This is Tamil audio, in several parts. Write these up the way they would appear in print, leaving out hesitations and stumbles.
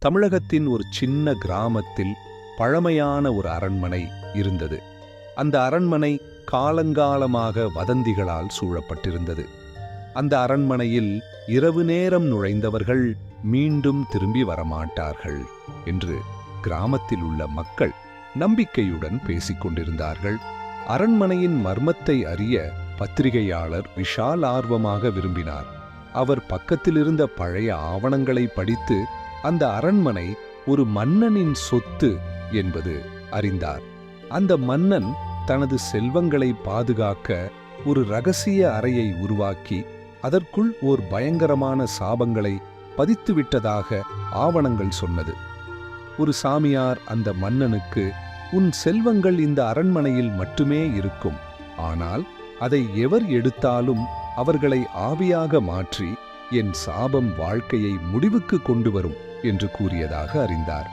தமிழகத்தின் ஒரு சின்ன கிராமத்தில் பழமையான ஒரு அரண்மனை இருந்தது. அந்த அரண்மனை காலங்காலமாக வதந்திகளால் சூழப்பட்டிருந்தது. அந்த அரண்மனையில் இரவு நேரம் நுழைந்தவர்கள் மீண்டும் திரும்பி வரமாட்டார்கள் என்று கிராமத்தில் உள்ள மக்கள் நம்பிக்கையுடன் பேசிக் கொண்டிருந்தார்கள். அரண்மனையின் மர்மத்தை அறிய பத்திரிகையாளர் விஷால் ஆர்வமாக விரும்பினார். அவர் பக்கத்திலிருந்த பழைய ஆவணங்களை படித்து அந்த அரண்மனை ஒரு மன்னனின் சொத்து என்பது அறிந்தார். அந்த மன்னன் தனது செல்வங்களை பாதுகாக்க ஒரு இரகசிய அறையை உருவாக்கி அதற்குள் ஓர் பயங்கரமான சாபங்களை பதித்துவிட்டதாக ஆவணங்கள் சொன்னது. ஒரு சாமியார் அந்த மன்னனுக்கு, உன் செல்வங்கள் இந்த அரண்மனையில் மட்டுமே இருக்கும், ஆனால் அதை எவர் எடுத்தாலும் அவர்களை ஆவியாக மாற்றி என் சாபம் வாழ்க்கையை முடிவுக்கு கொண்டு வரும் என்று கூறியதாக அறிந்தார்.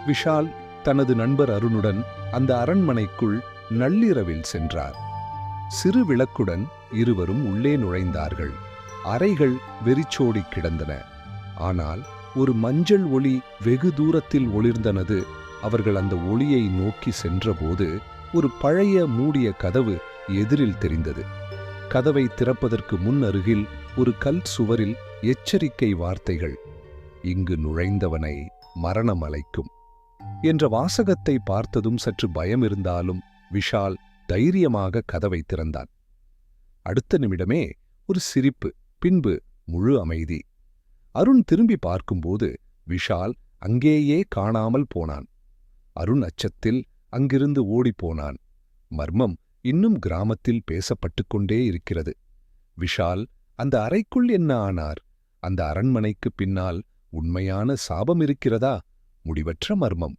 விஷால் தனது நண்பர் அருணுடன் அந்த அரண்மனைக்குள் நள்ளிரவில் சென்றார். சிறு விளக்குடன் இருவரும் உள்ளே நுழைந்தார்கள். அறைகள் வெறிச்சோடி கிடந்தன. ஆனால் ஒரு மஞ்சள் ஒளி வெகு தூரத்தில் ஒளிர்ந்தனது. அவர்கள் அந்த ஒளியை நோக்கி சென்றபோது ஒரு பழைய மூடிய கதவு எதிரில் தெரிந்தது. கதவை திறப்பதற்கு முன் அருகில் ஒரு கல் சுவரில் எச்சரிக்கை வார்த்தைகள், இங்கு நுழைந்தவனை மரணம் அலைக்கும் என்ற வாசகத்தை பார்த்ததும் சற்று பயம் இருந்தாலும் விஷால் தைரியமாக கதவை திறந்தான். அடுத்த நிமிடமே ஒரு சிரிப்பு, பின்பு முழு அமைதி. அருண் திரும்பி பார்க்கும்போது விஷால் அங்கேயே காணாமல் போனான். அருண் அச்சத்தில் அங்கிருந்து ஓடிப்போனான். மர்மம் இன்னும் கிராமத்தில் பேசப்பட்டுக் கொண்டே இருக்கிறது. விஷால் அந்த அறைக்குள் என்ன ஆனார்? அந்த அரண்மனைக்கு பின்னால் உண்மையான சாபம் இருக்கிறதா? முடிவற்ற மர்மம்.